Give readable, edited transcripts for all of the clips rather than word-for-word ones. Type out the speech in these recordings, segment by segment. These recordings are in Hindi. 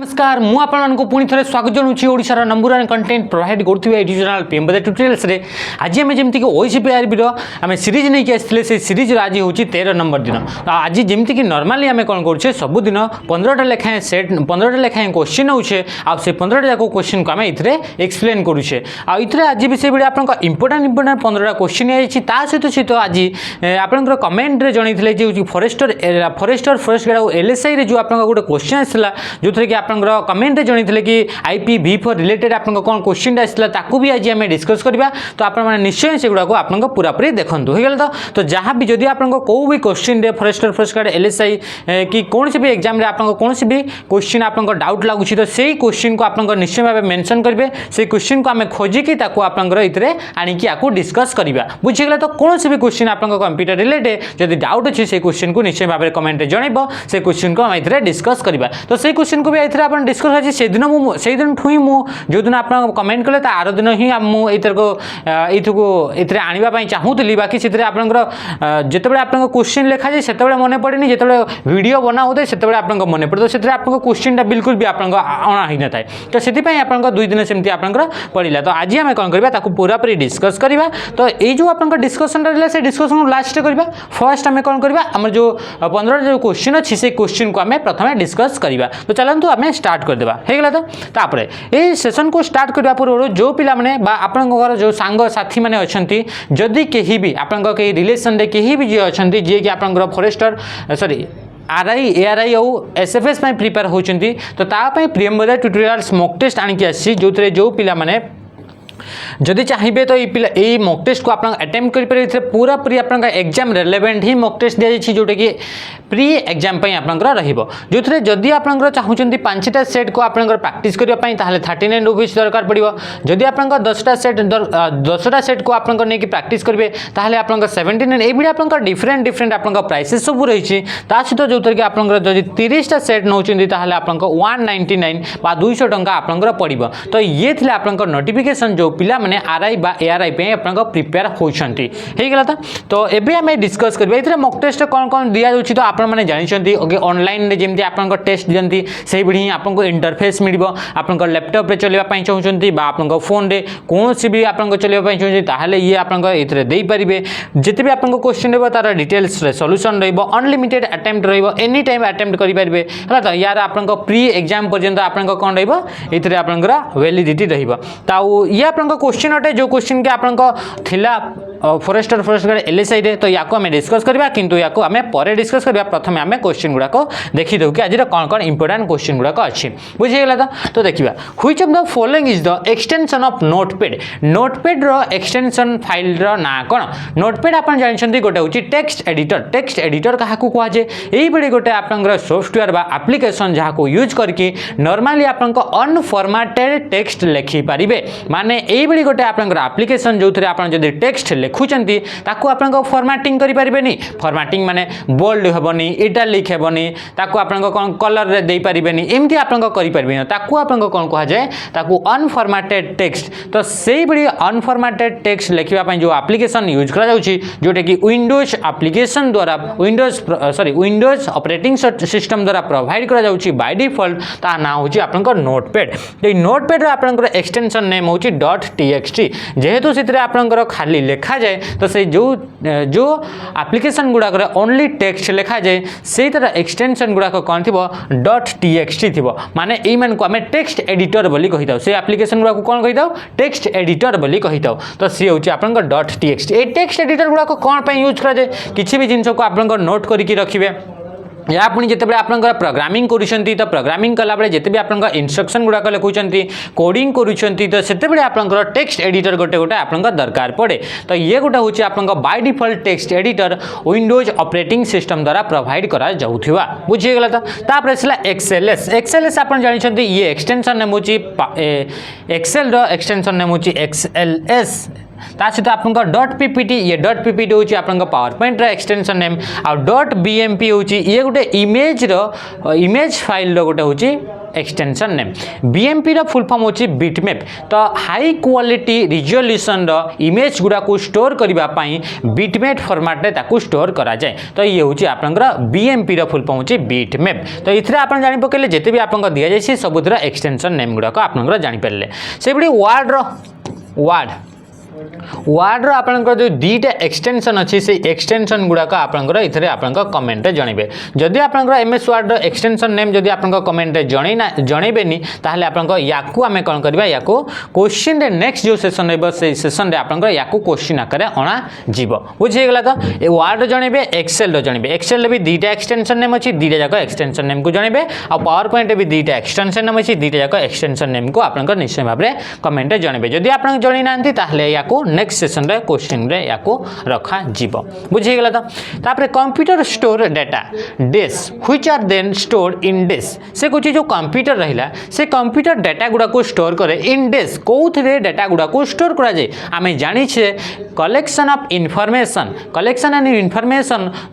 नमस्कार मु आपको पुणी थे स्वागत जनाऊँ ओडिशार नंबर वन कंटेंट प्रोवाइड करुवा यूट्यूब चैनल पीएम बदे ट्यूटोरियल्स रे आज आम जमीक ओसीपीआरबी आम सीरीज नहीं आसते से सीरीज आज हूँ 13 नंबर दिन आज जमीक नॉर्मली आम कौन करुचे सबुदिन 15टा लेखाएं सेट 15टा लेखाएं क्वेश्चन होचे आ से 15टा जाक क्वेश्चन को आम ये एक्सप्लेन करुचे आते आज भी से आप इंपोर्टाट 15टा क्वेश्चन आई सहित आज आप कमेंट जनई जो फॉरेस्टर फॉरेस्ट गार्ड और एलएसआई रे जो आप गोटे क्वेश्चन आसाला जो थे कि आप कमेंट जनई कि IPv4 रिलेटेड आप कौन क्वेश्चन आसाला ताकू भी आज आम डिस्कस करवा तो आप निश्चय से गुड़ाक आप पूरापूरी देखूँ हो तो जहाँ भी जदि आप कौ भी क्वेश्चन फॉरेस्ट गार्ड एलएसआई कि कौन भी एग्जाम आप कौन भी क्वेश्चन आप डाउट लगुच तो से क्वेश्चन को आप निश्चय भाव मेंशन करेंगे से क्वेश्चन को आम खोजिकी ये आणिकी आपको डिस्कस करवा बुझीगला तो कौन भी क्वेश्चन आप कंप्यूटर रिलेटेड जब डाउट अच्छे से क्वेश्चन को निश्चय भाव में जनइब से क्वेश्चन को आम ये डिस्कस करवा तो से क्वेश्चन को भी ये आप डिस्कस से दिन ठूँ ही जो दिन आप कमेंट कले आर दिन ही मुझे आने चाहूली बाकी से जिते आप क्वेश्चन लिखा जाए से मन पड़े जिते वीडियो बना होता है आप मन पड़े तो से क्वेश्चन बिल्कुल भी अणा ही न था तो से आप 2 दिन सेमती आप पड़ा तो आज आम कौन करवा पूरापूरी डिस्कस करवा तो ये जो आप डिस्कसन रहा से डिस्कसन लास्ट करवा फर्स्ट आम कौन करवा आम जो 15 जो क्वेश्चन अच्छी से क्वेश्चन को आम प्रथम डिस्कस करवा तो चलतु आम स्टार्ट करदेवा होगा तो ये सेशन को स्टार्ट करने पूर्व जो पिला माने बा आपन घर जो सांग साथी मैंने अच्छा जदि कहीं भी आपण रिलेसन रे कहीं भी जी अच्छा जी कि आप फॉरेस्टर सॉरी आरआई एआरआई और एसएफएस प्रिपेयर होती तो तापाई प्रियम बदे ट्यूटोरियल्स मॉक टेस्ट आणिकी आसी जो पिला माने जदि चाहिए तो ये मॉक टेस्ट को आप अटेम्प्ट करेंगे पूरा पूरी आप एग्जाम रेलेवेंट ही मॉक टेस्ट दी जोटा कि प्री एग्जाम जो थे जदि आप चाहते 5टा सेट को आप प्रैक्टिस करने 39 रुपीज दरकार पड़ो जदि आप 10टा सेट को आप प्रैक्टिस करेंगे ताहले आप 17 ये आप डिफरेंट आप प्राइसेस सब रही सहित जो थे कि आप 30टा सेट नौकरी आप 199 बा 200 टंका आप पड़ो तो ये थे आप नोटिफिकेशन जो पिला माने आरआई बा एआरआई पे आपन प्रिपेयर होछंती हे गेला तो एबे हमें डिस्कस करबे इतरे मॉक टेस्ट कोन कोन दिया जाउची तो आपन माने जानि छंती ओके ऑनलाइन रे जेमति आपन टेस्ट दियंती सेही बिडी आपन को इंटरफेस मिलिबो आपन लैपटॉप रे चलेबा पई चाहउछंती बा आपन फोन रे कोनसी भी आपन चलेबा पई चाहउछंती ताहाले ये आपन इतरे देई परिबे जते भी आपन क्वेश्चन रहबो तार डिटेल्स रे सॉल्यूशन रहबो अनलिमिटेड अटेम्प्ट रहबो एनी टाइम अटेम्प्ट करि परिबे हला तो यार आपन प्री एग्जाम पर्यंत आपन कोन रहबो इतरे आपन वैलिडिटी रहबो ताऊ ये आपन क्वेश्चन अटे जो क्वेश्चन के आपन थिला फॉरेस्ट गार्ड एलएसआई रे तो याको हमें डिस्कस करबा किंतु याको हमें परे डिस्कस करबा प्रथम हमें क्वेश्चन गुडा को देखि दउ कि आज कौन कौन इंपोर्टेंट क्वेश्चन गुडा को अछि बुझि गेला तो देखिबा which of the following is the extension of Notepad रो एक्सटेंशन फाइल रो ना कोन नोटपैड आपन जानि छथि गोटे होछि टेक्स्ट एडिटर काहा को कहा जे एई बडी गोटे आपन सॉफ्टवेयर बा एप्लीकेशन जहा को यूज करके नॉर्मली आपन अनफॉर्मेटेड टेक्स्ट लिखि परिबे माने एई बडी गोटे आपन एप्लीकेशन जो थे आप टेक्स्ट लिखुचंती ताकू आपन फॉर्मेटिंग करि परिबेनी फॉर्मेटिंग माने बोल्ड हेबनी इटालिक हेबनी ताकू आपन कोन कलर रे देई परिबेनी एमती आपन करि परिबेनी ताकू आपन कोन कहा जाए ताकू अनफॉर्मेटेड टेक्स्ट तो सेही बडी अनफॉर्मेटेड टेक्स्ट लिखिबा पई जो एप्लीकेशन यूज करा जाउची जोटे कि विंडोज एप्लीकेशन द्वारा विंडोज ऑपरेटिंग सिस्टम द्वारा प्रोवाइड करा जाउची बाय डिफॉल्ट ता ना होची आपन नोटपैड तो नोटपैड रो आपन एक्सटेंशन नेम होची .txt जेहेतु से आपंकर खाली लिखा जाए तो से जो एप्लीकेशन गुड़ाक ओनली टेक्स्ट लिखा जाए से तरह एक्सटेंशन गुड़ाक कौन थी .txt थी माने यही मान को आम टेक्स्ट एडिटर बोली कही था से एप्लीकेशन गुड़ाक कौन कही था टेक्स्ट एडिटर बोली कही था तो सी हूँ आप .txt ये टेक्स्ट एडिटर गुड़ाक कौन पर यूज कराए किसी भी जिनस को आप नोट करके रखिए या पुणी जिते आप प्रोग्रामिंग करुँच तो प्रोग्रामिंग कला बेले जिते भी आप इंस्ट्रक्शन गुड़ाक लिखुंट कोडिंग करुँच तो से आप टेक्स्ट एडिटर गोटे गोटे आप दरकार पड़े तो ये गोटे हूँ आप by default text editor Windows operating system द्वारा प्रोवाइड करा जाउथिबा बुझीगला तो तापर आसला एक्सएलएस आप जानते ये एक्सटेंशन नेम होची एक्सेल रो एक्सटेंशन नेम होची XLS सहित आप .ppt ये .ppt हूँ आप पावर पॉइंट एक्सटेंशन नेम आ .bmp हूँ ये गोटे इमेज फाइल गोटे हूँ एक्सटेंशन नेम बीएमपी रो फुल फॉर्म होची बिटमैप तो हाई क्वालिटी रिजोल्यूशन रो इमेज गुडा को स्टोर करबा पई बिटमैप फॉर्मेट रे ताकू स्टोर करा जाय तो ये होची आपनकर बीएमपी रो फुल फॉर्म होची बिटमैप तो इथरे आपन जानि पकेले जेते भी आपन दिया जाय सबुतर एक्सटेंशन नेम गुडा को आपनकर जानि परले से बडी वार्ड आपंकर जो दीटा एक्सटेंशन अच्छी से एक्सटेंशन गुड़ाक आपंकर इथरे आपंकर कमेंट जनइबे जदि आपंकर एमएस वर्ड एक्सटेंशन नेम जदि आपंकर कमेंट जनइबेनी ताहले आपंकर याकू आमे कोन करबा याकू क्वेश्चन रे नेक्स्ट जो सेशन रहबो से सेशन रे आपंकर याकू क्वेश्चन आकारे अणा जीवो बुझि गेला तो ए वर्ड जनइबे एक्सेल रो जनइबे एक्सेल रे भी दीटा एक्सटेंशन नेम अछि दीटा जाक एक्सटेंशन नेम को जनइबे आ पावर पॉइंट रे भी दीटा एक्सटेंशन नेम अछि दीटा जाक एक्सटेंशन नेम को आपंकर निश्चय भाबरे कमेंट जनइबे जदि आपन जणि नांती ताहले याकू नेक्स्ट सेशन रे क्वेश्चन रे याको रखा जीव बुझी गेला तापरे computer store data disk which are then stored in disk से कुछ जो कंप्यूटर रहिला से कंप्यूटर डाटा गुडा को स्टोर करे इन डिस्क कोथरे डाटा गुडा को स्टोर करा जाय आमे जानि छे कलेक्शन ऑफ इंफॉर्मेशन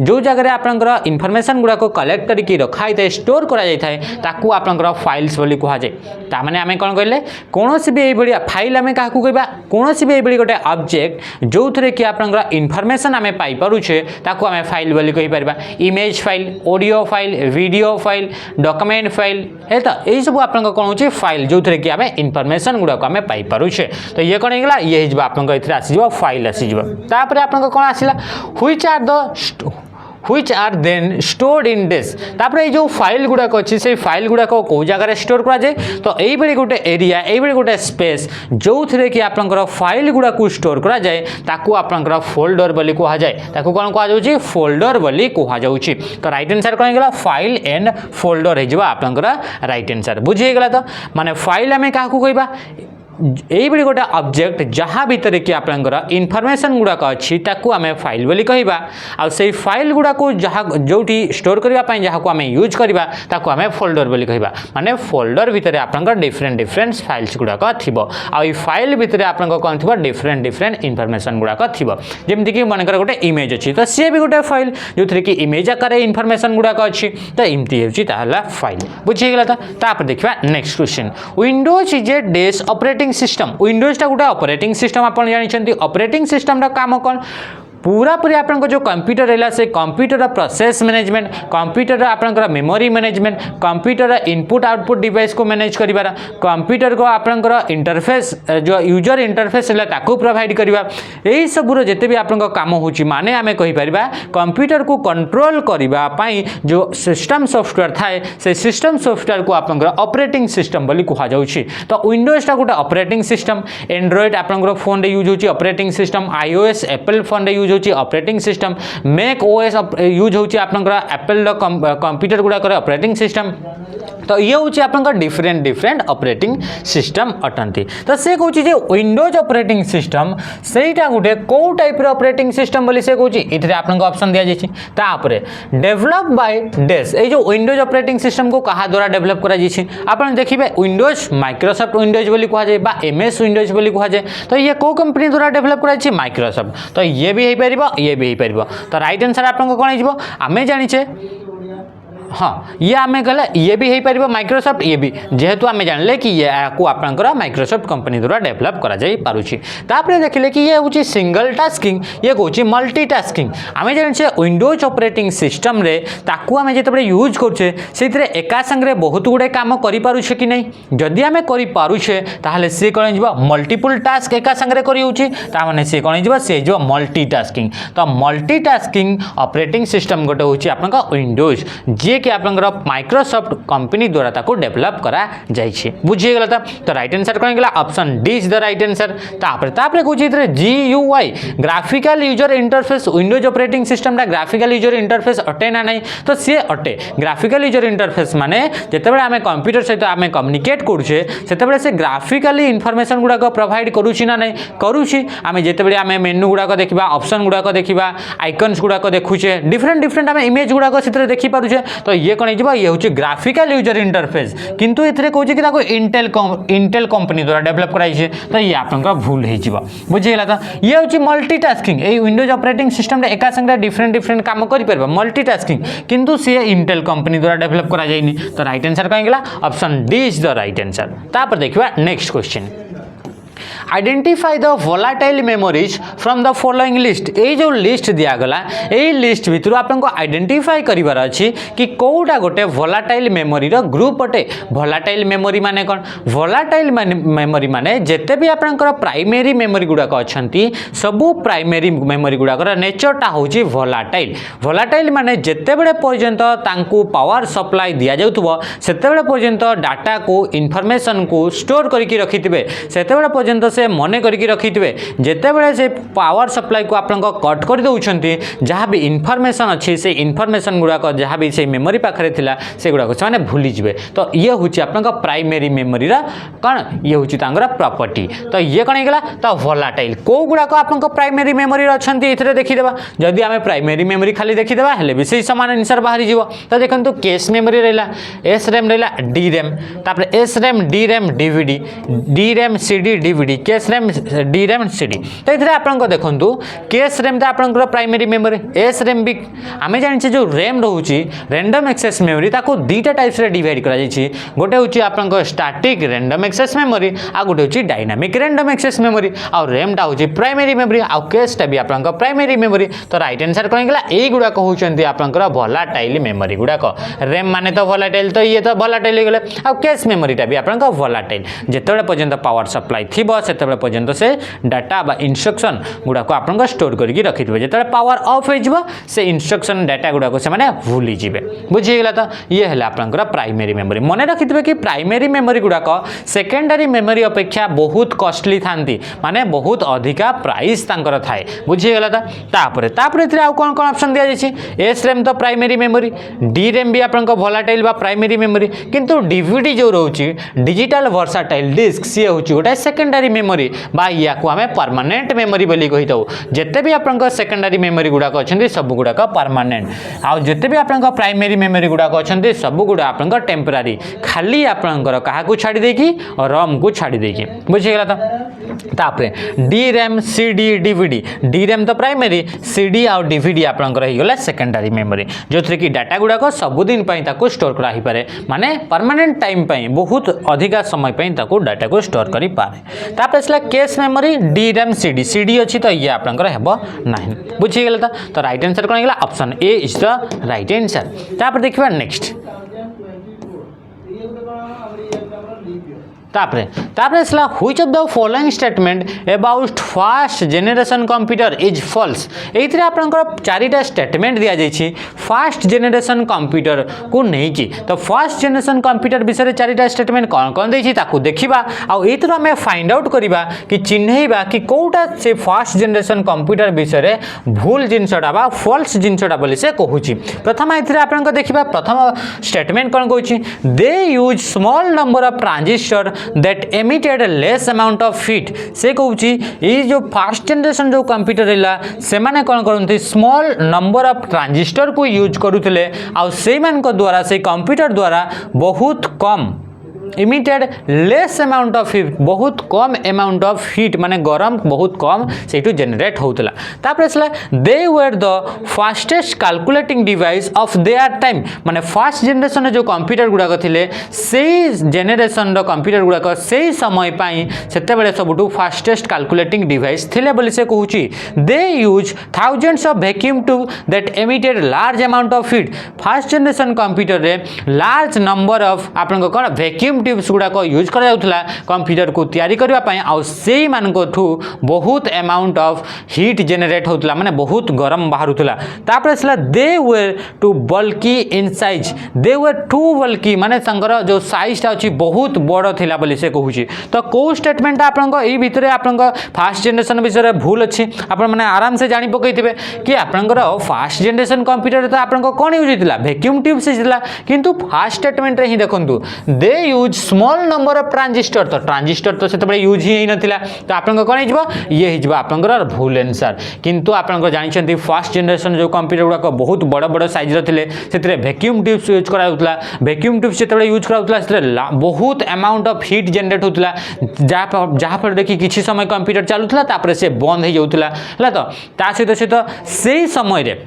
जो जगह रे आपनकर इंफॉर्मेशन गुडा को कलेक्ट करी की रखाई थाए स्टोर करा जाय थाए ताकू आपनकर फाइल्स बोली कहा जाय ता माने आमे कोन कहले कोनोसी भी एई बढिया फाइल आमे काकू कहबा कोनोसी भी एई बढिया गोटे ऑब्जेक्ट जो थरे कि आपनकर इंफॉर्मेशन आमे पाई परुछे ताकू आमे फाइल बोली कहि परबा image file audio file video file document file हे त एई सब आपनकर कोन होचे फाइल जो थरे कि आमे इंफॉर्मेशन गुडा को आमे पाई परुछे तो ये कोन हेगला ये हिजबा आपनकर इथरे आसी जबा फाइल आसी जबा तापरे आपनकर कोन आसिला which are then stored in disk तापरे जो फाइल गुडा को अछि से फाइल गुडा को को जगह रे स्टोर करा जाय तो एई बेली गोटे एरिया एई बेली गोटे स्पेस जो थरे कि आपनकर फाइल गुडा को स्टोर करा जाय ताकू आपनकर फोल्डर बोली कहा जाय ताकू कोन कहा जाउची फोल्डर बोली कहा जाउची तो राइट आंसर कोन गेला फाइल एंड फोल्डर हे जबा आपनकर राइट आंसर बुझी गेला तो माने फाइल हमें काकू कहबा एई बडी गोटे ऑब्जेक्ट जहाँ भीतर कि आपनकर इनफॉरमेशन गुड़ाक अच्छी ताकू आमे फाइल बोली कहबा आ से फाइल गुड़ाक जहाँ जोटी स्टोर करबा पई जहाँ को आमे यूज करबा ताकू आमे फोल्डर बोली कहबा माने फोल्डर भीतर आपनकर डिफरेंट फाइल्स गुड़ाक थिबो आ ई फाइल भीतर आपनकर कोन थिबो डिफरेंट इनफॉरमेशन गुड़ाक थिबो जेमति कि मनकर गोटे इमेज अछि तो से भी गोटे फाइल जोथरे कि इमेज आकार इनफॉरमेशन गुड़ाक अछि तो इमति हेछि ताहला फाइल बुझि गेला तापर देखबा next question Windows is a desk operating system Windows टा गोटे ऑपरेटिंग सिस्टम आपण जानिछंती ऑपरेटिंग सिस्टम रा काम कोन पूरा पूरी आपन जो कंप्यूटर रहला से कंप्यूटर प्रोसेस मैनेजमेंट कंप्यूटर आपन memory management computer input output device को मैनेज करिबार कंप्यूटर को आपन इंटरफेस जो यूजर इंटरफेस है ताकू प्रोवाइड करिबा एई सब रो जते भी आपन काम होची माने आमे कहि परिबा कंप्यूटर को कंट्रोल करिबा पई जो सिस्टम सॉफ्टवेयर थाए से सिस्टम सॉफ्टवेयर को आपन ऑपरेटिंग सिस्टम बोली कहा जाउची तो विंडोज टा गोटे ऑपरेटिंग सिस्टम एंड्रॉइड आपन फोन रे यूज होची operating system iOS Apple phone रे यूज होची operating system Mac OS use होची आपनकर एप्पल कंप्यूटर गुडा करे ऑपरेटिंग सिस्टम तो ये होची आपनकर डिफरेंट ऑपरेटिंग सिस्टम अटंती तो से कहूची जे विंडोज ऑपरेटिंग सिस्टम सेटा गुटे को टाइप रे ऑपरेटिंग सिस्टम बोली से कहूची इथरे आपनकर ऑप्शन दिया जायछि तापरे डेवलप बाय डेस ए जो विंडोज ऑपरेटिंग सिस्टम को कहा द्वारा डेवलप करा जायछि आपन देखिबे विंडोज माइक्रोसॉफ्ट विंडोज बोली कहा जाय बा एमएस विंडोज बोली कहा जाय तो ये को कंपनी द्वारा डेवलप करा जायछि माइक्रोसॉफ्ट तो ये भी ये भी तो राइट आंसर आपन कोन हिजबो आमे जानि छे हाँ ये आमे गले ये भी हो पारिबो माइक्रोसॉफ्ट ये भी जेहेतु आमे जानले कि ये को आपनकर माइक्रोसॉफ्ट कंपनी द्वारा डेवलप करा जाई पारुछि तापरे देखले कि ये होची सिंगल टास्किंग ये होची मल्टीटास्किंग आमे जानि छे विंडोज ऑपरेटिंग सिस्टम रे ताकू आमे जेतबे यूज करछे सेतिरे एका संगरे बहुत गुडे काम करि पारुछे कि नै जदि आमे करि पारुछे ताहले से कोन हिजबो मल्टीपल टास्क एका संगरे करि होछि ता माने से कोन हिजबो से जो मल्टीटास्किंग तो मल्टीटास्किंग ऑपरेटिंग सिस्टम गोटे होछि आपनका विंडोज जे कि आपनकर माइक्रोसॉफ्ट कंपनी द्वारा ताको डेवलप करा जाय छै बुझि गेला तो राइट आंसर कोन गेला option D is the right answer तापरे कहूछि इधर GUI graphical user interface Windows operating system दा ग्राफिकल यूजर इंटरफेस अटे ना नहीं तो से अटे ग्राफिकल यूजर इंटरफेस माने जेतेबेले आमे कंप्यूटर सहित आमे कम्युनिकेट करूछे सेतेबेले से ग्राफिकली इंफॉर्मेशन गुडा को प्रोवाइड करूछि ना नहीं करूछि आमे जेतेबेले आमे मेनू गुडा को देखिबा ऑप्शन गुडा को देखिबा आइकन्स गुडा को देखुछे डिफरेंट आमे इमेज गुडा को सेतरे देखि पारुछे तो तो ये कौन हो ये हूँ ग्राफिकल यूजर इंटरफेस किंतु ये कौन कि इंटेल कंपनी द्वारा डेवलप कराई तो ये आप भूल हो बुझीगला तो ये हूँ मल्टीटास्किंग ये विंडोज ऑपरेटिंग सिस्टम एका संगे डिफरेंट डिफरेंट काम कर मल्टीटास्किंग किंतु सी इंटेल कंपनी द्वारा डेवलप करा जाइनी तो राइट आंसर कहीं गला option D is the right answer. तापर देखिए next question identify the volatile memories from the following list ये जो लिस्ट दिगला यही लिस्ट भितर आपको आइडेंटिफाई करार अच्छी कि कौटा गोटे वोलाटाइल मेमोरी ग्रुप अटे वोलाटाइल मेमोरी माने कौन वोलाटाइल मेमोरी माने जिते भी आपंकर प्राइमेरी मेमोरी गुड़ाक अच्छा सबू प्राइमेरी मेमोरी गुड़ाक नेचरटा हूँ वोलाटाइल वोलाटाइल माने जिते बड़े पर्यंत तांकू पावर सप्लाई दि जाउथबो सेते बड़े पर्यंत डाटा को इनफॉरमेशन को स्टोर करके रखिथिबे सेते बड़े पर्यंत से मन करके रखिथे जितेबले से पावर सप्लाई को आप कट कर दौरान जहाँ भी इनफॉरमेशन अच्छी से इनफॉरमेशन गुड़ाक जहाँ भी से मेमोरी पाखे थिला से गुड़ाक से भूली जाए तो ये हूँ आप प्राइमेरी मेमोरी कौन ये हूँ प्रॉपर्टी तो ये कौन होगा तो वोलाटाइल कौ गुड़ाक आप प्राइमेरी मेमोरी अच्छा ये देखीदे जदि आम प्राइमेरी मेमोरी खाली देखीदे हेले भी से सामान आंसर बाहरी जीव तो देखो केस मेमोरी रहा एस रैम रहा डी रैम तापर S RAM D RAM DVD D RAM CD DVD case RAM D RAM CD तो ये आपको देखो केस रैम तो आपंकर प्राइमेरी मेमोरी एस रैम भी आम जाने जो रैम रोचे रैंडम एक्सेस मेमोरी ताको दुईटा टाइप्स डिवाइड कर गोटे हूँ आप स्टैटिक रैंडम एक्सेस मेमोरी आ गोटे हूँ डायनामिक रैंडम एक्सेस मेमोरी आ रैमटा हूँ प्राइमेरी मेमोरी आ केसटा भी आप प्राइमेरी मेमोरी तो राइट आंसर कौन होगा यही गुड़ाक होती आपंकर वोलाटाइल मेमोरी गुड़ाक रैम माने तो वोलाटाइल तो ये तो वोलाटाइल हो गले आ केस मेमोरीटा भी आप वोलाटाइल जिते पर्यंत पावर सप्लाई थी से पर्यंत से डाटा बा इंस्ट्रक्शन गुड़ाक आप स्टोर करके रखिथे जो पावर ऑफ हो से इंस्ट्रक्शन डाटा गुड़ाक से भूली जाए बुझीगला तो ये है आपंकर प्राइमेरी मेमोरी मन रखिथे कि प्राइमेरी मेमोरी गुड़ाक सेकेंडरी मेमोरी अपेक्षा बहुत कॉस्टली थांती माने बहुत अधिका प्राइस तांकर थाए बुझीगला तो तापर आउ कौन कौन ऑप्शन दि जाए एस रैम तो प्राइमेरी मेमोरी डी रैम भी आपंकर वोलाटाइल बा प्राइमेरी मेमोरी किंतु डीवीडी जो रोचे डिजिटल वर्साटाइल डिस्क सी हूँ गोटे सेकेंडरी मेमोरी बा या को आमे परमानेंट मेमोरी बोली कही थाउ जेते भी आपन सेकेंडरी मेमोरी गुड़ाक अच्छे सब गुड़ाक परमानेंट आउ जेते भी आपन प्राइमेरी मेमोरी गुड़ाक अच्छे सब गुड़ा आपन टेम्परारी खाली आपनकर कहा को छाड़ी देकी और रम को छाड़ी देकी बुझीगला तो तापरे D RAM CD DVD D RAM तो प्राइमेरी सीडी आउ डीवीडी आपनकर ही गला सेकेंडरी मेमोरी जो थरे कि डाटा गुड़ाक सबुदिन पई ताको स्टोर करा ही पारे माने परमानेंट टाइम पई बहुत अधिका समय पई ताको डाटा को स्टोर करी पारे तापर case memory D RAM CD CD अच्छी तो ये आपंकर हेब ना बुझीगला तो राइट आंसर कौन होगा option A is the right answer. तापर देखिए next which of the following statement about fast generation computer is false ये आपंकर चारिटा स्टेटमेंट दि जाइए फास्ट जनरेशन कंप्यूटर को लेकिन तो फास्ट जनरेशन कंप्यूटर विषय चारिटा स्टेटमेंट कौन कौन देखिए देखा आउ आम फाइंड आउट करवा कि चिन्हवा कि कौटा से फास्ट जनरेशन कंप्यूटर विषय भूल जिनसटा बा फॉल्स जिनसटा बोली से कहूँ प्रथम ये आप देखा प्रथम स्टेटमेंट कौन कहूँ they use small number of transistor that emitted less amount of heat से कहूँ ये जो फास्ट जनरेशन जो कंप्यूटर रहा से माने कौन करते स्मॉल नंबर ऑफ ट्रांजिस्टर को यूज करुले आउ से द्वारा से कंप्यूटर द्वारा बहुत कम emitted less amount of heat बहुत कम अमाउंट ऑफ हीट माने गरम बहुत कम से जेनरेट होता तापर they were the fastest calculating device of their time माने फास्ट जनरेशन जो कंप्यूटर गुड़ाक थे से जेनेरेशन कंप्यूटर गुड़ाक से समय से सबुठ फास्टेस्ट कैलकुलेटिंग डिवाइस थिले बोली से कहूँ they use thousands of vacuum tube that emitted large amount of heat first generation computer रे लार्ज नंबर ऑफ आपन कौन वैक्यूम ट्यूब्स गुड़ाक यूज करा कंप्यूटर को तैयारी करने आउ से बहुत अमाउंट ऑफ हीट जेनरेट होता माने बहुत गरम बाहरुला तापर they were too bulky in size they were too bulky माने जो साइजटा अच्छी बहुत बड़ थिला बोली से कहूँ तो कौ स्टेटमेंट आपन भितर आपन फास्ट जनरेशन विषय भूल अच्छी आप आराम से जानी पकईथे कि आपंकर फास्ट जनरेशन कंप्यूटर तो आपन कौन यूज होता वैक्यूम ट्यूब्स होता किंतु फास्ट स्टेटमेंट ही देखो they use use small number of transistor तो ट्रांजिस्टर तो से यूज ही नथिला तो आपन कोन हिजबो ये हिजबो आपनकर भूल आंसर किंतु आपन जानते फर्स्ट जनरेशन जो कंप्यूटर गुड़ाक बहुत बड़ बड़ साइज रे से वैक्यूम ट्यूब्स यूज कराउतला वैक्यूम ट्यूब्स से यूज कराउतला बहुत अमाउंट ऑफ हीट जनरेट होता जहाँ फल देखिए किसी समय कंप्यूटर चलूला तापर से बंद हो जाऊला है तो सहित से समय रे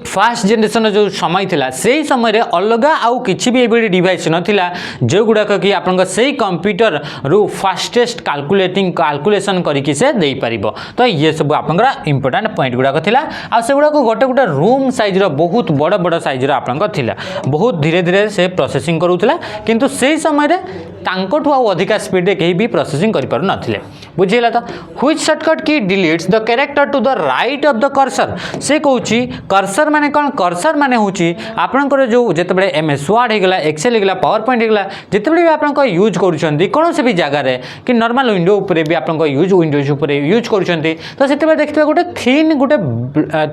फास्ट जनरेशन जो समय थिला से समय रे अलगा आउ किछि भी एबडी डिवाइस नथिला जो गुडाक कि आपन से कंप्यूटर रु फास्टेस्ट कैलकुलेशन करिकि से देई परिबो तो ये सब आपनका इंपोर्टेंट पॉइंट गुडाक थिला आ से गुडाक गोटे रूम साइज रो बहुत बड़ बड़ साइज रो आपनका थिला बहुत धीरे धीरे से प्रोसेसिंग करूथिला किंतु से समय रे तांकोठु आ अधिका स्पीड रे केही भी प्रोसेसिंग करि पारु नथिले बुझिला तो which shortcut key deletes the character to the right of the cursor से कहूची कर्सर माने कौन कर्सर माने होची आपनकर जो जेतबेले एमएस वर्ड हेगला एक्सेल हेगला पावर पॉइंट हेगला जेतबेले भी आपनक यूज करूछंती कोन से भी जगह रे कि नॉर्मल विंडो ऊपर भी आपनक यूज विंडोज ऊपर यूज करूछंती तो सेतबे देखिबे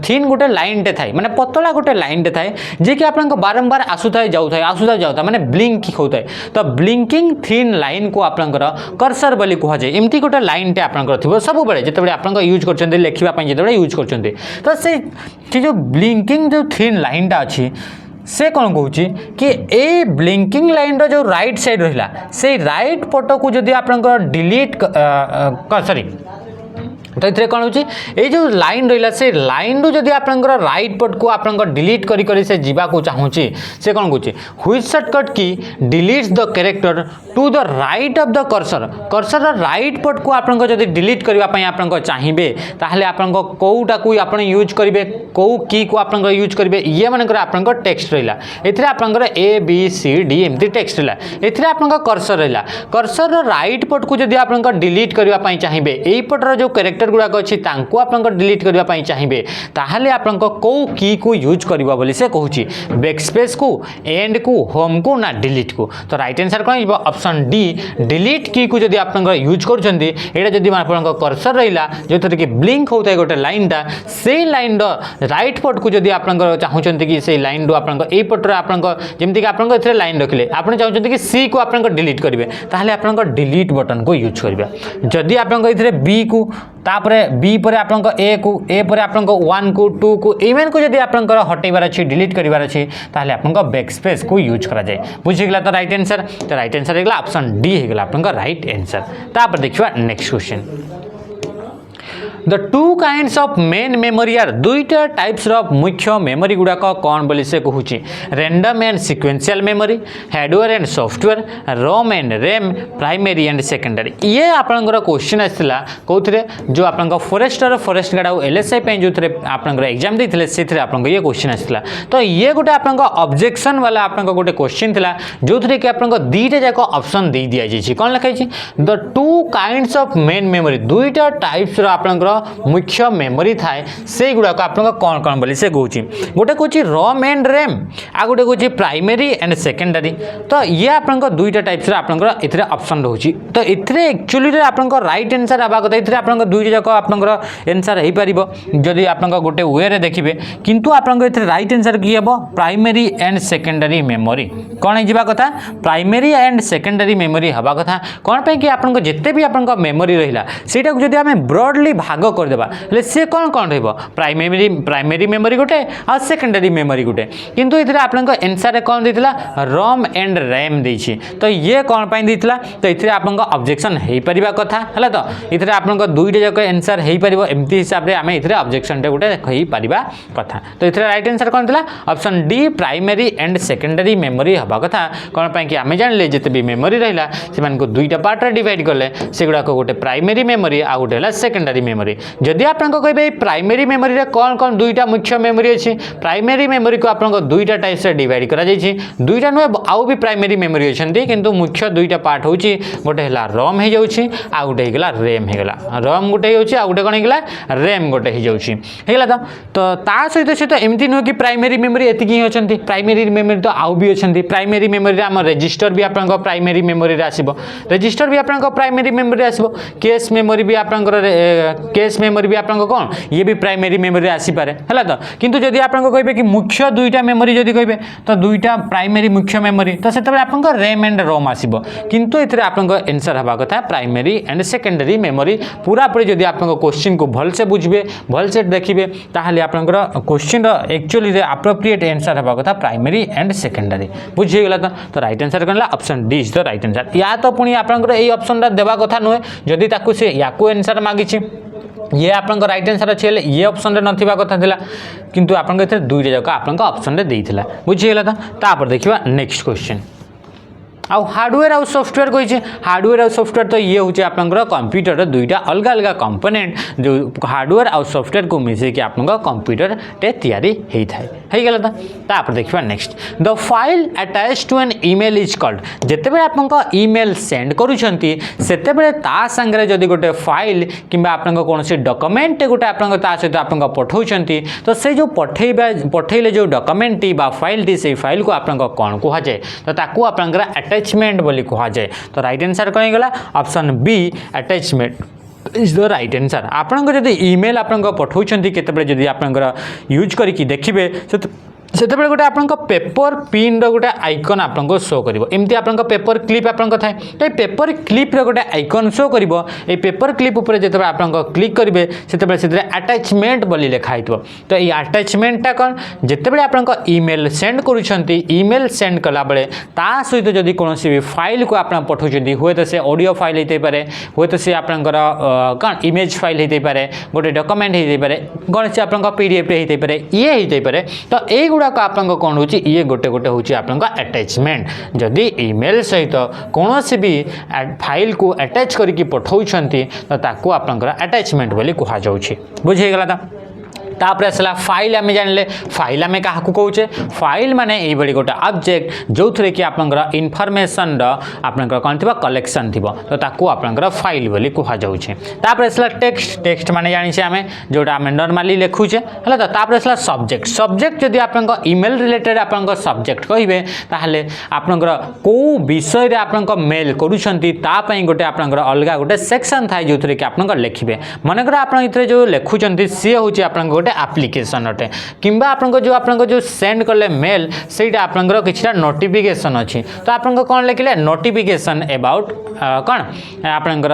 थिन गोटे लाइन टे थाई माने पतला गोटे लाइन टे थाई जे कि आपनक बारंबार आसुथाय जाउथाय माने ब्लिंक होताय तो ब्लिंकिंग थिन लाइन को आपनकर कर्सर बोली कहा जाय एमती गोटे लाइन टे आपनकर थिबो सब बेले जेतबेले आपनक यूज करछंती लेखिबा पई जेतबेले यूज करछंती तो से जो ब्लिंकिंग जो थिन लाइन टा अच्छी से कौन कहूँ कि ए ब्लिंकिंग लाइन रो जो राइट साइड रहा से राइट पट को जदि आप डिलीट सॉरी तो ये कौन हो जो लाइन रहा से लाइन रू जदि आप राइट पट को आप डिलीट करी से जावाक चाहूँगी से कौन कहूँ which shortcut key deletes the character to the right of the cursor cursor right पट को आप डिलीट करने आप चाहिए ताहले आप कौटा को आप यूज करेंगे कौ की को आप यूज करेंगे ये मानकर आप टेक्स्ट रहा ये आप ए बी सी डी एमती टेक्स्ट रहा ये आप कर्सर रहा कर्सर राइट पट को जब आप डिलीट करने चाहिए यही पटर जो कैरेक्टर गुड़ाक अच्छी आप डिलीट करने चाहिए ताहले आप कौ की को यूज करवा बोली से कहूँ बैकस्पेस को एंड को होम को ना डिलीट को तो राइट आंसर कौन ऑप्शन डी डिलीट की को जब आप यूज कर कर्सर रहा जो थे कि ब्लिंक होता है गोटे लाइन टा से लाइन राइट पट को जब आप चाहते कि से लाइन रू आप पटर आपमती आप लाइन रखिले आप चाहते कि सी को आप डिलीट करेंगे ताहले आप डिलीट बटन को यूज करेंगे जदि आप बी को तापरे बी पर आपन ए को ए पर आपन 1 को 2 को इवन को जदि आपन हटेबार अच्छी डिलीट करिवार अच्छी ताहले आपन बैकस्पेस को यूज करा जाए बुझिगला तो राइट आंसर हेगला ऑप्शन डी हेगला आपन राइट आंसर तापर देखिबा next question the two kinds of main memory are दुईटा टाइप्स ऑफ मुख्य मेमोरी गुड़ाक कौन बोली से कहूँ random and sequential memory hardware and software ROM and RAM primary and secondary ये आपंकर क्वेश्चन आसाला कौन जो आप फॉरेस्ट गार्ड और LSI जो आप एग्जाम देते से आप ये क्वेश्चन आसाला तो ये गोटे आप ऑब्जेक्शन वाला आप गोटे क्वेश्चन था जो थे कि आप दुईटा जाक ऑप्शन दे दि जाए कौन लिखाई the two kinds of main memory दुईटा टाइप्स आप मुख्य मेमोरी थाए से गुड़ाक आप कौन कौन बोली से कहूँ गोटे कहूँ रोम एंड रैम आ गोटे कहूँ प्राइमरी एंड सेकेंडरी तो ये आप दुईटा टाइप्स आपंकर ऑप्शन रोचे तो ये एक्चुअली आप राइट आंसर आवा कथा ये आप दुईटा जाक आपंकर आंसर हो पार जदि आप गोटे वे देखिए किंतु आप राइट आंसर किए हम प्राइमरी एंड सेकेंडरी मेमोरी कौन हो कथा प्राइमरी एंड सेकेंडरी मेमोरी हवा कथा कौन पे कि आप जिते भी आप मेमोरी रहा सेटा जब आम ब्रॉडली भाग करदेबा सी कौन कौन प्राइमरी मेमोरी गोटे आ सेकेंडरी मेमोरी गोटे किंतु ये आप आंसर कौन देता रोम एंड रैम देछि तो ये कौन पाई देता तो ये आप ऑब्जेक्शन हो पार कथा है तो ये आप दुईटा जाक आंसर हो पार एमती हिसाब से आम ये ऑब्जेक्शन गोटे हो पार कथा तो ये राइट आंसर कौन था option D primary and secondary memory हवा कथा कौन पाई कि आम जान जिते भी मेमोरी रहा से दुईटा पार्ट डिवाइड कले से गुड़ाक गोटे प्राइमरी मेमोरी आ गोटे है सेकेंडरी मेमोरी जदि आप कहे प्राइमरी मेमोरी रे कौन कौन दुईटा मुख्य मेमोरी अच्छी प्राइमरी मेमोरी को आप दुईटा टाइप से डिवाइड करा दुईटा नुहे आउ भी प्राइमरी मेमोरी अच्छी किंतु मुख्य दुईटा पार्ट हूँ गोटे है रोम हो जाऊँगी आ गोटे होगा रैम होगा रोम गोटे हो गोटे कौन होगा रैम गोटे हो जाऊँगा तो सहित सहित एमती नुहे कि प्राइमरी मेमोरी एति ही अच्छा प्राइमरी मेमोरी तो आउ भी अच्छा प्राइमरी मेमोरी आम रजिस्टर भी आप प्राइमरी मेमोरी आसो रजिस्टर भी आप प्राइमरी मेमोरी आसो केस मेमोरी भी आप केस मेमोरी भी आपन कौन ये भी प्राइमरी मेमोरी आसी पारे हैला तो किंतु जदि आपन कहबे कि मुख्य दुईटा मेमोरी जदि कहबे तो दुईटा प्राइमरी मुख्य मेमोरी तो सेतबे आपन रैम एंड रोम आसीबो किंतु एथिरे आपन आंसर हबा कथा प्राइमरी एंड सेकेंडरी मेमोरी पूरा पूरी जदि आपन क्वेश्चन को भल से बुझबे भल से देखिबे ताहले आपन क्वेश्चन एक्चुअली रे एप्रोप्रिएट आंसर हबा कथा प्राइमरी एंड सेकेंडरी बुझी गेला तो राइट आंसर करला option D is the right answer या तो पुनी आपन एई ऑप्शन दा देबा कथा नुहे जदि ताकू से याकू आंसर मागिछि ये आपन राइट आंसर अच्छे ये ऑप्शन रे नथिबा कथा थिला किंतु आपन एथे दुईटा जाक आपन ऑप्शन रे देइथिला बुझी गेला तापर देखिबा नेक्स्ट क्वेश्चन आउ हार्डवेयर आउ सॉफ्टवेयर कही हार्डवेयर आउ सॉफ्टवेयर तो ये हूँ आपंकर कंप्यूटर दुईटा अलग अलग कंपोनेंट जो हार्डवेयर आउ सॉफ्टवेयर को मिसेक आप कंप्यूटर टे तैयारी होता है देखा next the file attach to an email is called जितेबले आप ईमेल सेंड करुँचे ता सांगे जदि गोटे फाइल कि कौन डॉक्यूमेंट गोटे आप सहित आप पठाऊँ तो से जो पठेले जो डॉक्यूमेंट बा फाइल से फाइल को आप कौन कहुए तो ताकू आप अटैचमेंट बोली कहा जाए तो राइट आंसर कौन गला option B attachment is the right answer आपन जब ईमेल आप पठाऊँ केतबे जदि आप यूज करके देखिए सेतबेले गोटे आपन पेपर पिन रो गोटे आइकन आपन शो करिवो एमती आपन पेपर क्लिप आपन थाए तो पेपर क्लिप रो गोटे आइकन शो करिवो ए पेपर क्लिप ऊपर जेतबे आपन क्लिक करिवे सेतबेले सेतरे अटैचमेंट बोली लिखा हितबो तो ये अटैचमेंटटा कोन जेतबेले आपन ईमेल सेंड करूछंती ईमेल सेंड कला बेले ता सहित जदि कोनोसी भी फाइल को आपन पठाउछंती होय तो से ऑडियो फाइल हेते पारे होय तो से आपनकर कोन इमेज फाइल हेते पारे गोटे डॉक्यूमेंट हेते पारे कोन से आपन पीडीएफ रे हेते पारे ये हेते पारे तो ए आपन कौन हो ये गोटे गोटे हूँ आपन अटैचमेंट जदि ईमेल सहित कौन भी फाइल को अटैच करके पठाऊँ तो ताकू आपन अटैचमेंट बोली कह जाऊँगी बुझीगला तापर आसला फाइल आम जानिले फाइल आम क्या कौचे फाइल माने ये गोटे ऑब्जेक्ट जो थे कि आपनकर इनफॉरमेशन आपनकर कौन थी कलेक्शन थी तो ताकू आपनकर फाइल बोली कह जाऊँचे तापर आसला टेक्स्ट टेक्स्ट माने जानिछे आमे जोटा आमे नॉर्मली लिखुचे हला तो तापर आसला सब्जेक्ट सब्जेक्ट जदि आपनकर ईमेल रिलेटेड आपनकर सब्जेक्ट कहिबे ताहले आपनकर को विषय रे आपनकर मेल करूछंती ता पई गोटे आपनकर अलगा गोटे सेक्शन थाय जो थे कि आपनकर लिखिबे मनकर आपन इतरे जो लिखुचंती से होची आपनकर गोटे एप्लिकेशन अटे किंबा आपन जो सेंड कले मेल सेटा आपनकर किछटा नोटिफिकेशन अछि तो आपन कोन लिखले नोटिफिकेशन अबाउट कोन आपनकर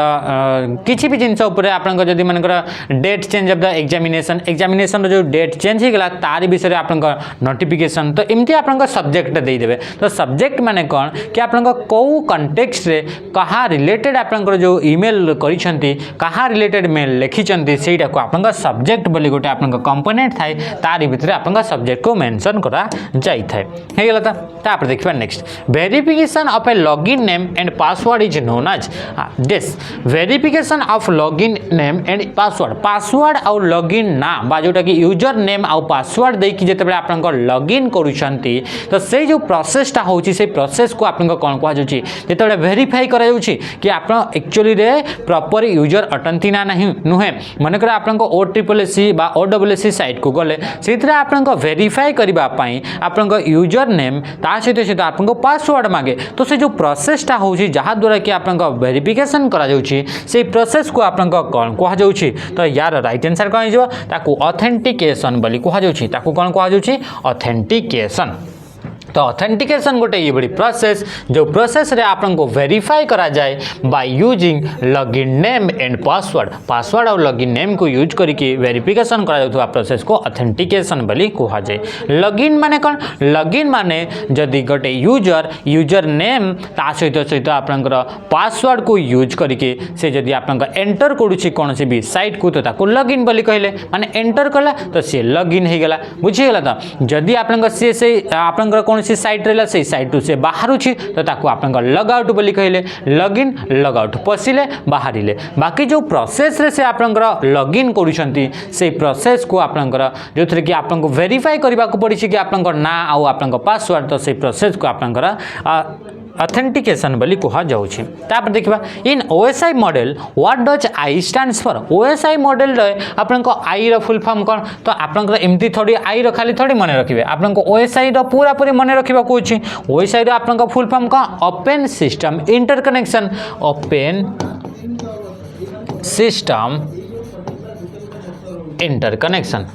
किछि भी जिंस ऊपर आपन जदि मनकर date change of the examination जो डेट चेंज हो गला तार विषय आपनकर नोटिफिकेशन तो एमती आपनकर सब्जेक्ट दे देबे तो सब्जेक्ट माने कोन कि आपनकर को कंटेक्स्ट रे कहा रिलेटेड आपनकर जो ईमेल करिसंती कहा रिलेटेड मेल लिखिसंती सेटा को आपनकर सब्जेक्ट बोली गोटे आपनकर कंपोनेंट थाए तारी भितर आपन सब्जेक्ट को मेंशन करा जाई थाए हे गेला तापर देखिबा next verification of a login name and password is known as this verification of login name and password और लॉगिन नाम बा जोटा कि यूजर नेम और पासवर्ड दे कि जेतेबे आपन लॉगिन करूछंती तो से जो प्रोसेसटा होची से प्रोसेस को आपन कोन कहा जाउची जेतेबे वेरीफाई करा जाउची कि आपन एक्चुअली रे प्रॉपर यूजर अटंती ना नहीं नुहे मनकर आपन OSSC बा OSSC साइट को गले से आपन वेरीफाई करने आपन यूजर नेम ता सहित सहित आपन पासवर्ड मांगे तो से जो प्रोसेसटा हो जहाद्वारा कि आपन वेरिफिकेशन करा जाउची से प्रोसेस को आपन कौन कह जाउची तो यार राइट आंसर कौन हो ताकू ऑथेंटिकेशन बोली कह जाउची ताकू कौन कह जाउची ऑथेंटिकेशन तो ऑथेंटिकेशन गोटे ये बड़ी प्रोसेस जो प्रोसेस रे आपन को वेरीफाई करा जाए by using login name and password और लॉगिन नेम को यूज करके वेरिफिकेशन करा जाउथवा प्रोसेस को ऑथेंटिकेशन बोली कहा जाए लॉगिन माने कौन लॉगिन माने जदि गोटे यूजर नेम ता सहित सहित आपनकर पासवर्ड को यूज करके से जदि आपनकर एंटर करूची कौन से भी साइट को तो ताको लॉगिन बोली कहले माने एंटर कला तो से लॉगिन हे गेला बुझी गेला तो जदि आपनकर से आपनकर कौन सी साइट रहा से साइट से बाहर तो ताको आपन लग आउट बोली कहले लॉगिन लग आउट पशिले बाहरिले बाकी जो प्रोसेस रे से आपन लॉगिन करूछंती से प्रोसेस को आपन जो थे कि आपन वेरीफाई करबा को पड़ी कि आपन ना आउ आपन पासवर्ड तो से प्रोसेस को आपन ऑथेंटिकेशन बोली कहा जाउछि तापर देखिबा इन OSI model what does I stands for OSI model रे आपन को आई रो फुल फॉर्म कोन तो आपन को एमती थोड़ी आई रो खाली थोड़ी मने रखिबे आपन को OSI रो पूरा पूरी मने रखिबा कोछि OSI रो आपन को फुल फॉर्म का open system interconnection open system interconnection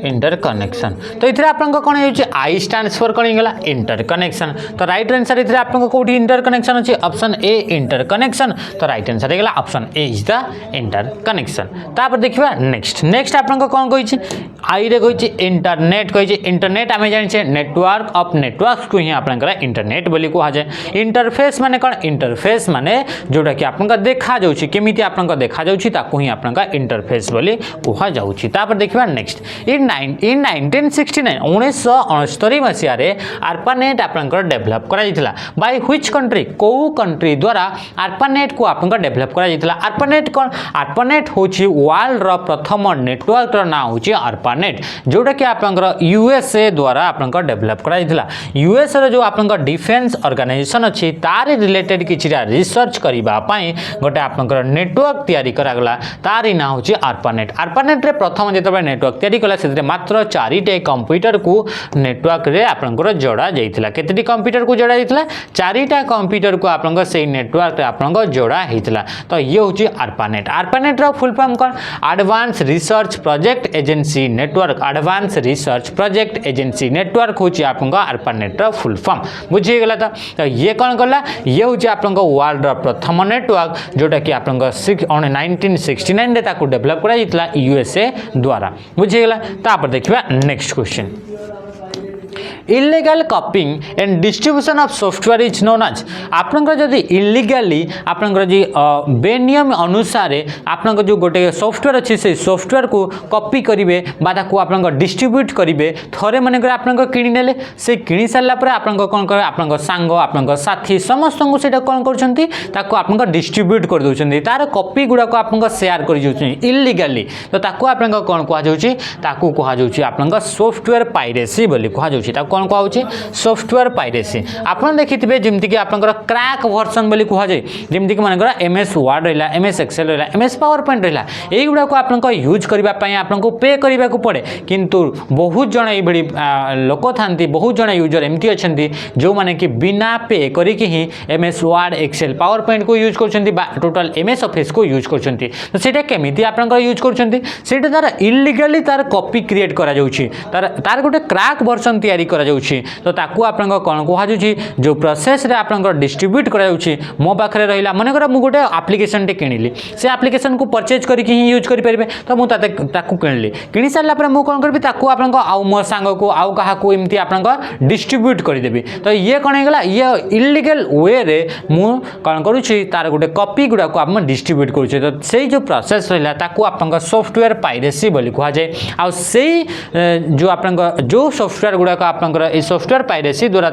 interconnection तो ये आपको कौन हो आई स्टैंड्स फॉर कौन होगा इंटरकनेक्शन तो राइट आंसर ये आपको कौटी इंटरकनेक्शन अच्छे ऑप्शन ए इंटरकनेक्शन तो राइट आंसर होगा option A is the interconnection तापर देखिए नेक्स्ट आपको कौन कही आई रे कही इंटरनेट कही इंटरनेट आम जाने नेटवर्क ऑफ नेटवर्क्स को ही आपंकर इंटरनेट बोली कहुए इंटरफेस माने कौन इंटरफेस माने जोटा कि आपको देखा जाऊँगी केमी आपको देखा जाऊँगी ही आपका इंटरफेस बोली कहुए देखिए नेक्स्ट इन 1969 1969 मसीह आर्पानेट आपंकर डेभलप करा बाय व्हिच कंट्री कौ कंट्री द्वारा आर्पानेट को आपंकर डेभलप करा आर्पानेट कौन आर्पानेट होची वर्ल्ड रो प्रथम नेटवर्क ना होची आर्पानेट जोटा कि आपंकर यूएसए द्वारा आपंकर डेभलप करा यूएसए रो जो आपंकर डिफेंस ऑर्गेनाइजेशन अच्छी तार रिलेटेड किछिटा रिसर्च करबा पई गोटे आपंकर नेटवर्क तैयारी करागला तारी ना होची आर्पानेट आर्पानेट रे प्रथम जेतबे नेटवर्क तैयारी कला से मात्र 4टे कंप्यूटर को नेटवर्क रे आपंकर जोड़ा जाइथिला केतेटी कंप्यूटर को जोड़ा जाइथिला 4टा कंप्यूटर को आपंकर से नेटवर्क रे आपंकर जोड़ा हितला तो ये होची आर्पानेट आर्पानेट रो फुल फॉर्म कोन advance research project agency network advance research project agency network होची आपंकर आर्पानेट रो फुल फॉर्म बुझी गेला तो ये कौन कला ये होची आपंकर वर्ल्ड रो प्रथम नेटवर्क जोटा कि आपंकर 1969 रे ताकू डेवलप करा जाइथिला यूएसए द्वारा बुझी गेला तापर देखिबा next question illegal copying and distribution of software is known as आपनकर जदि इलीगली आपनकर जी बेनियम अनुसार आपनकर जो गोटे सॉफ्टवेयर अच्छी से सॉफ्टवेयर को कॉपी करेंगे ताकू आपनकर डिस्ट्रीब्यूट करेंगे थोड़े मनकर आपनकर किणी नेले से किणी सारा पर आपनकर कौन करेंगे आपनकर सांग आपनकर साथी समस्त को सेटा कौन करछंती ताकू आपनकर डिस्ट्रीब्यूट कर दउछंती तार कॉपी गुडा को आपनकर शेयर कर दउछंती इलीगली तो ताकू आपनकर कौन कहा जाउची ताकू कहा जाउची आपनकर सॉफ्टवेयर पाइरेसी बोली कहा जाउची कौन कहूँ सॉफ्टवेयर पाइरेसी आप देखिए जमीक कि आप क्रैक वर्सन बोली कहुए जमीक मनकर एमएस वर्ड रहा एमएस एक्सेल रहा एमएस पावर पॉइंट रहा युवा को आप यूज करने आपको पे करने को पड़े किंतु बहुत जन ये लोक था बहुत जन यूजर एमती अच्छा जो मैंने कि बिना पे करके ही MS Word Excel PowerPoint को यूज कर टोटाल एमएस ऑफिस को यूज कर केमी आप यूज कर तार इलीगली तार कॉपी क्रिएट करा तार गोटे क्रैक वर्सन तैयारी करा तो ताकू आपन कौन कहुच्छी जो प्रोसेस रे आपन डिस्ट्रीब्यूट करा मो पाखे रहा मनकर मुझे गोटे आप्लिकेसन टे किणिली से आप्लिकेसन को परचेज करके ही यूज करें तो मुझे किणिली किणी सारापर मुझे कौन करी आपन आउ मो सांग को आउ क्या एमती आपन डिस्ट्रीब्यूट करदेवी तो ये कौन होगा ये इलीगल वे रे मु कौन करुँची तार गोटे कॉपी गुड़ा को आप डिस्ट्रीब्यूट करुचे तो से जो प्रोसेस रहा आपन सॉफ्टवेयर पाइरेसी बोली कहुए आ जो आपन जो सॉफ्टवेयर गुड़ाक आपंकर ये सॉफ्टवेयर पाइरेसी द्वारा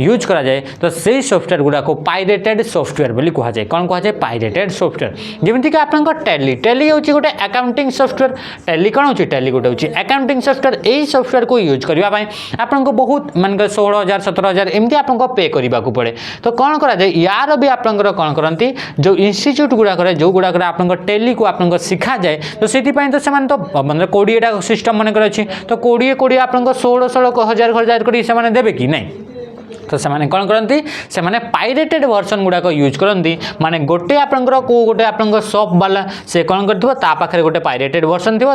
यूज करा जाए तो से सॉफ्टवेयर गुड़ा को पाइरेटेड सॉफ्टवेयर बोली कहुए कौन कहुए पाइरेटेड सॉफ्टवेयर जमीक आप टैली टैली हूँ गोटे अकाउंटिंग सॉफ्टवेयर टैली कौन हो टैली गोटे हूँ अकाउंटिंग सॉफ्टवेयर यही सॉफ्टवेयर को यूज करने आपको बहुत मानक 16,000 17,000 एमती आपको पे करने को पड़े तो कौन करा जाए यार भी आपंकर कौन करती जो इंस्टीट्यूट गुड़ाक जो गुड़ाक आप टैली को आप शिखा जाए तो से तो मतलब 20टा सिस्टम मनकर अच्छी तो 20 आप 16,000 कर देवे कि नहीं तो से कौन करती से पाइरेटेड वर्सन गुड़ाक यूज करती माने गोटे आपंकर को गोटे आप शॉप वाला से कौन कर गोटे पाइरेटेड वर्सन थी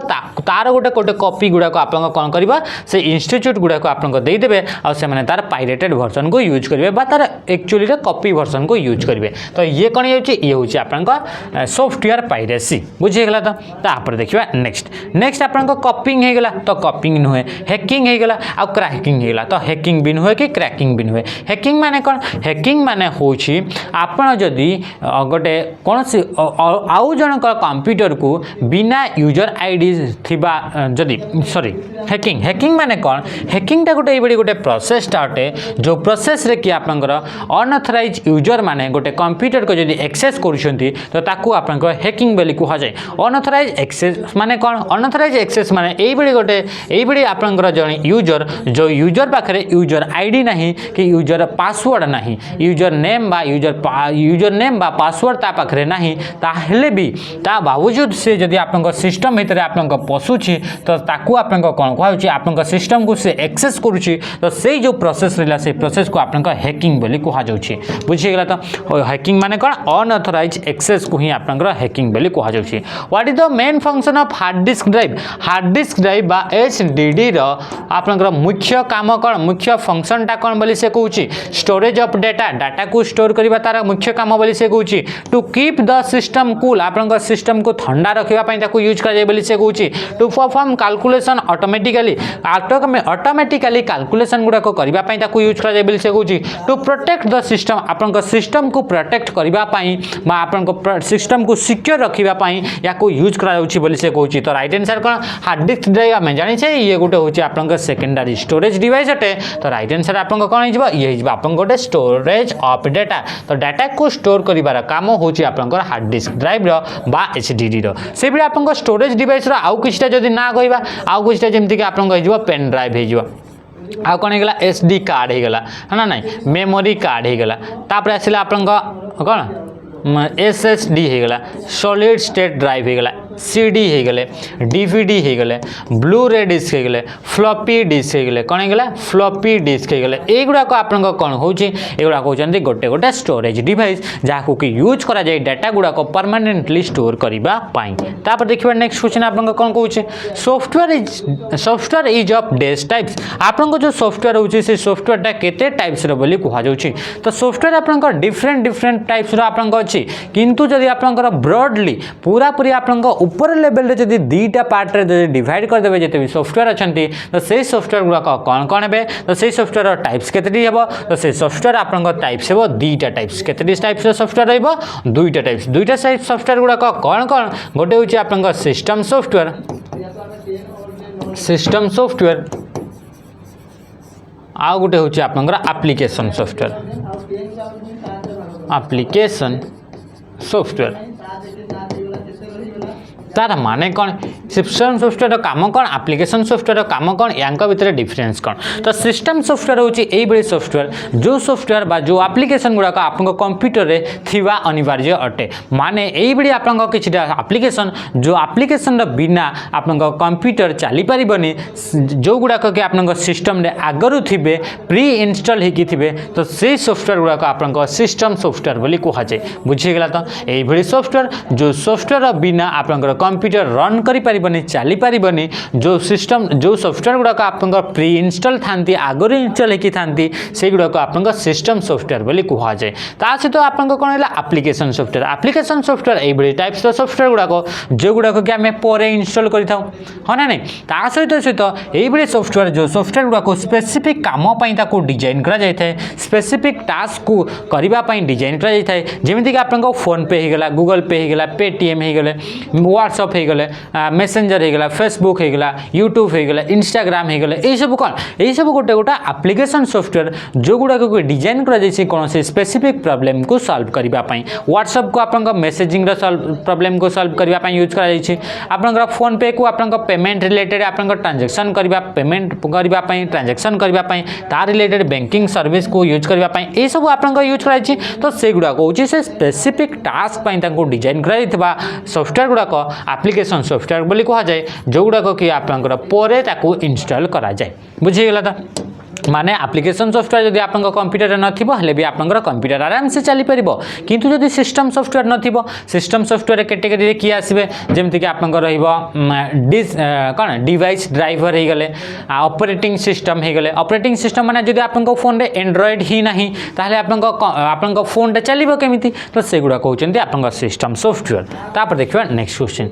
तार गोटे गोटे कॉपी गुड़ाक आप कौन कर से इंस्टीट्यूट गुड़ाक आपको देदेवे आने तार पाइरेटेड वर्सन को यूज करेंगे तार एक्चुअली कॉपी वर्सन को यूज करेंगे तो ये कौन ये हूँ आप सॉफ्टवेयर पाइरेसी बुझीगला तो देखिए नेक्स्ट आप कॉपिंग होगा तो कॉपिंग नुहे हैकिंग होगा आ क्रैकिंग होगा तो हैकिंग भी नुहे कि क्रैकिंग भी नुहे हैकिंग माने कौन हैकिंग माने होची आपण जदि गोटे कौन सी आउ जन कंप्यूटर को बिना यूजर आईडी थिबा जदि सॉरी हैकिंग माने कौन हैकिंग टा गोटे ये गोटे प्रोसेस स्टार्टे जो प्रोसेस रे कि आपनकर अनऑथराइज यूजर माने गोटे कंप्यूटर को जदि एक्सेस करूछंती तो ताकू आपनकर हैकिंग बोली कहा जाए अनऑथराइज एक्सेस माने कौन अनऑथराइज एक्सेस माने एई गोटे आपनकर जन यूजर जो यूजर पाखरे यूजर आईडी नहीं कि यूजर पासवर्ड नहीं यूजर नेम बा पासवर्ड ता पाखरे नहीं ताहले भी ता बावजूद से जदि आपन सिस्टम भितर आपन पशुची तो ताकू आपन कौन कहूँ आपन सिस्टम को से एक्सेस करुच्ची तो से जो प्रोसेस रहा से प्रोसेस को आपन हैकिंग बोली कहुच्छे बुझीगला तो हैकिंग माने कौन अनऑथराइज एक्सेस को ही आपन हैकिंग बोली कहुच्छे what is the main function of hard disk drive बा एचडीडी रो आपन मुख्य काम कौन मुख्य फंक्शन टा कौन बोली से कहूँ स्टोरेज ऑफ डाटा को स्टोर करबा तार मुख्य काम बोली से कहूँ to keep the system cool आपन सिस्टम को ठंडा रखा यूज कर बोली से कहूँ to perform calculation automatically calculation गुड़ाक करने यूज कर बोली से कहूँ टू प्रोटेक्ट द सिस्टम आपन सिस्टम को प्रोटेक्ट करने आपन सिस्टम को सिक्योर रखापी या यूज कर से कहूँ तो राइट आंसर कौन हार्ड डिस्क ड्राइव आम जाने ये गोटे हूँ आपन सेकेंडरी स्टोरेज डिवाइस अटे तो राइट आंसर आपन कौन हो ये आपन गोटे स्टोरेज ऑफ डाटा तो डाटा को स्टोर कर काम हूँ आपन हार्ड डिस्क ड्राइव बा एचडीडी से भी आपन स्टोरेज डिवाइस आउ किछटा जदि ना कहवा आउ किछटा जेमति आपन हो पेन ड्राइव हो आ कौन होगा एसडी कार्ड होगला है ना नहीं मेमोरी कार्ड होगला तापर आसला आपन कौन एसएसडी होगला सॉलिड स्टेट ड्राइव होगला सीडी होगले डीवीडी होगले ब्लू रे डिस्क होगले फ्लॉपी डिस्क होगले कौन होगला फ्लॉपी डिस्क होगले एगुड़ाक आपन कौन हो एगुड़ा कहते गोटे गोटे स्टोरेज डिवाइस जहाँ कि यूज करा जाए डाटा गुड़ाक परमानेंटली स्टोर करने देखिए नेक्स्ट क्वेश्चन आपन कौन कहूँ software is of days types आपन जो सॉफ्टवेयर होची से सॉफ्टवेयर केते टाइप्स रो बोली कहा जाउची तो सॉफ्टवेयर आपन डिफरेंट टाइप्स रो आपन अछि किंतु जदि आपन ब्रॉडली पूरा पूरी आपन ऊपर लेवल रे जदि दीटा पार्ट रे डिवाइड कर देबे जते भी सॉफ्टवेयर अछंती तो से सॉफ्टवेयर गुड़ा कौन कौन है तो से सॉफ्टवेयर टाइप्स केतेटी हेबो तो से सॉफ्टवेयर आपन टाइप्स हेबो दीटा टाइप्स केतेटी टाइप्स रो सॉफ्टवेयर रहबो दुईटा टाइप्स दुईटा टाइप सॉफ्टवेयर गुड़ा कौन कौन गोटे होची आपन सिस्टम सॉफ्टवेयर आ गोटे होची आपन एप्लीकेशन सॉफ्टवेयर तार माने कौन सिस्टम सॉफ्टवेयर काम कौन एप्लीकेशन सॉफ्टवेयर काम कौन या भितर डिफरेंस कौन तो सिस्टम सॉफ्टवेयर होची एई बड़ी सॉफ्टवेयर जो सॉफ्टवेयर बा जो एप्लीकेशन गुड़ाक आपन कंप्यूटर रे थिवा अनिवार्य अटे माने एई बड़ी आपन किछटा एप्लीकेशन जो एप्लीकेशन बिना आपन कंप्यूटर चली परिबनी जो गुड़ाक के आपन सिस्टम रे आगरु थिबे प्री इंस्टॉल हेकी थिबे तो से सॉफ्टवेयर गुड़ाक आपन सिस्टम सॉफ्टवेयर बोली कहा जाय बुझी गेला तो एई बड़ी सॉफ्टवेयर जो सॉफ्टवेयर बिना आपन कंप्यूटर रन करि परिबनी चली परिबनी जो सिस्टम जो सॉफ्टवेयर गुड़ाक आपन प्री इंस्टॉल थांती आगरु इंस्टॉल हेकी थांती से गुड़ाक आपन सिस्टम सॉफ्टवेयर बोली कहा जाय ता सहित आपन कोन होला एप्लीकेशन सॉफ्टवेयर एई बड़ी टाइप्स रो सॉफ्टवेयर गुड़ाक जो गुड़ाक के आमे परे इंस्टॉल करि थाउ हो ना नहीं ता सहित एई बड़ी सॉफ्टवेयर जो सॉफ्टवेयर गुड़ाक स्पेसिफिक काम पई ताको डिजाइन करा जाय थाए स्पेसिफिक टास्क को करबा पई डिजाइन करा जाय थाए जेमिति कि आपन फोन पे हे गेला गूगल पे हे गेला पेटीएम हे गेले व्हाट्सएप हो गले मेसेंजर हो गला फेसबुक हो गला यूट्यूब हो गला इंस्टाग्राम हो गले यही सब कौन यही सब गोटे गोटे एप्लीकेशन सॉफ्टवेयर जो गुड़ाक डिजाइन कर कौन से स्पेसिफिक प्रॉब्लम को सॉल्व करने व्हाट्सएप को आपन मेसेजिंग प्रॉब्लम को सॉल्व करने यूज कर फोन पे को आपन पेमेंट रिलेटेड आपन ट्रांजैक्शन करबा पेमेंट करने ट्रांजैक्शन करने तार रिलेटेड बैंकिंग सर्विस को यूज करने ये सब आपन यूज कर तो से गुड़ाक हूँ से स्पेसिफिक टास्क डिजाइन कर सॉफ्टवेयर गुड़ाक एप्लीकेशन सॉफ्टवेयर बोली कहा जाए जो गुड़ाक कि आपन परे ताकू इंस्टॉल करा जाए बुझीगला तो माने एप्लीकेशन सॉफ्टवेयर जदि आपन कंप्यूटर नथिबो हले भी आपन कंप्यूटर आराम से चली परिबो किंतु जदि सिस्टम सॉफ्टवेयर नथिबो सिस्टम सॉफ्टवेयर कैटेगरी रे की आसीबे जेमति कि आपन रहइबो डिस कोन डिवाइस ड्राइवर हे गेले ऑपरेटिंग सिस्टम हे गेले ऑपरेटिंग सिस्टम माने जदि आपन फोन रे एंड्रॉइड ही नाही ताहले आपन फोन रे चलीबो केमिति तो सेगुडा कहउचंती आपन सिस्टम सॉफ्टवेयर तापर देखिबा next question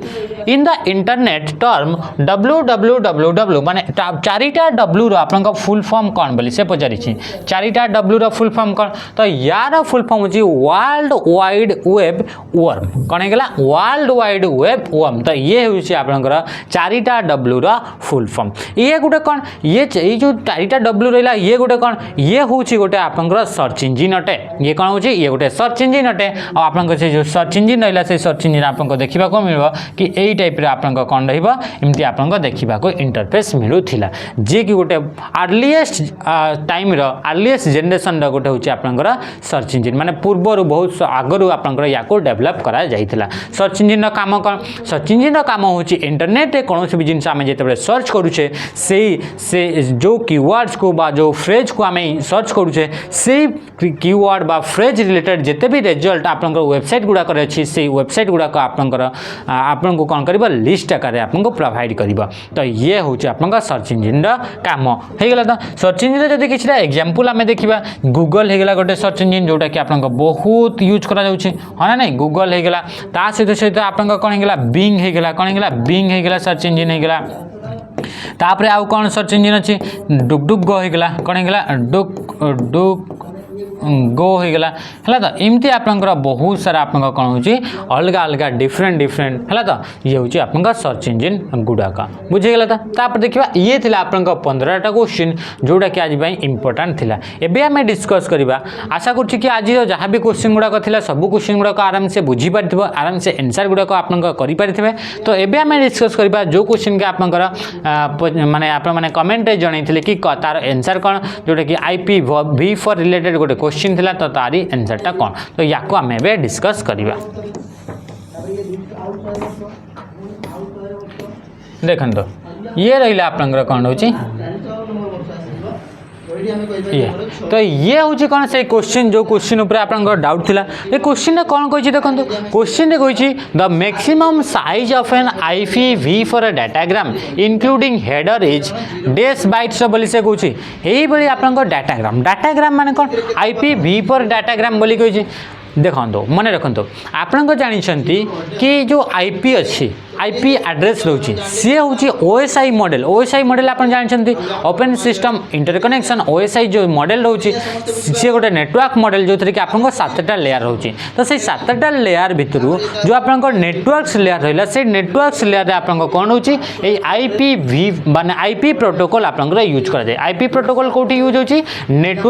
in the internet term www माने चारिटा w रो आपन फुल फॉर्म कौन बोली से पचारि चारिटा डब्ल्यू रो फुल फॉर्म कौन तो यार फुल फॉर्म होची वर्ल्ड वाइड वेब वर्म कौन है गला वर्ल्ड वाइड वेब वर्म तो ये होची आपनकर चारिटा डब्ल्यू रो फुल फॉर्म ये गोटे कौन ये जो चारिटा डब्ल्यू रहला ये गोटे कौन ये होची गोटे आपनकर सर्च इंजिन अटे ये कौन होची ये गोटे सर्च इंजिन अटे और आपनकर से जो सर्च इंजिन रहला से सर्च इंजिन आपनको देखिबा को मिलबो कि एई टाइप रे आपनकर कौन रहइबो इमति आपनको देखिबा को इंटरफेस मिलुथिला जे कि गोटे अर्लीएस्ट टाइम अर्लीस्ट जेनरेशन गोटे हूँ आपंकर सर्च इंजिन माने पूर्वर बहुत आगु आपंकर या डेभलप करा जाइथिला। सर्च इंजिन काम कौन सर्च इंजिन काम हूँ इंटरनेट कौन भी जिनस आम जो सर्च करुचे से जो कीवर्ड्स को बा जो फ्रेज को आम सर्च करुचे से कीवर्ड बा फ्रेज रिलेटेड जिते भी रिजल्ट आपंकर वेबसाइट गुड़ाक अच्छी से वेबसाइट गुड़ाक आपंकर आपन को कौन कर लिस्ट आकार आपको प्रोवाइड कर तो ये हूँ आपंकर सर्च इंजिन काम हो गला। तो सर्च इंजिन जब किसी एग्जांपल आम देखा गूगल होगा गोटे सर्च इंजिन जोटा कि आप बहुत यूज करा हाँ ना नहीं गूगल होगा ता सहित सहित आप कौन होगा बिंग होगा कौन होगा बिंग होगा सर्च इंजिन होगा तापर आउ कौन सर्च इंजिन अच्छी डुक डुक गो होगा कौन होगा डुक डुक गो होगा है तो एमती आपंकर बहुत सारा आप कौन हो अलग अलग डिफरेंट डिफरेंट है तो ये हूँ आप सर्च इंजिन गुड़ाक बुझीगला। तो देखा ये थी आप 15टा क्वेश्चन जोटा कि आज इंपोर्टाट थिला एबे आम डिस्कस करवा आशा करुँच कि आज जहाँ भी क्वेश्चन गुड़ाक थिला सब क्वेश्चन गुड़ाक आराम से बुझी पारि आराम से आंसर गुड़ाक आप करें। तो एबे आम डिस्कस करवा जो क्वेश्चन के आपंकर माने आप कमेंट जनई कि तार आंसर कौन जोटा कि IPv4 रिलेटेड गोटे क्वेश्चन थिला तो तारी आंसरटा कौन तो या आम एबे डिस्कस करवा। देखो तो ये रहा आपंकर कौन हो ये तो ये हूँ कौन से क्वेश्चन जो क्वेश्चन ऊपर आप डाउट थिला ये क्वेश्चन कौन कही देखो क्वेश्चन कही the maximum size of an IPv4 datagram including header is डेस बाइट्स बोली से कहूँ यही आप डाटाग्राम माने कौन IPv4 डाटाग्राम बोली कही देखो मन रखु आपण जानते कि जो IP अच्छी IP एड्रेस रोचे सी हूँ OSI मॉडल आप जानते ओपन सिस्टम इंटरकनेक्शन OSI जो मॉडल रोचे सी गोटे नेटवर्क मॉडल जो थी कि आपको 7टा लेयर रोचे तो से 7टा लेयर भितर जो आप नेटवर्क्स लेयर रहा से नेटवर्क्स लेयर आप कौन हो IP माने IP प्रोटोकॉल आप यूज कराए IP प्रोटोकॉल कौटी यूज होची नेटवर्क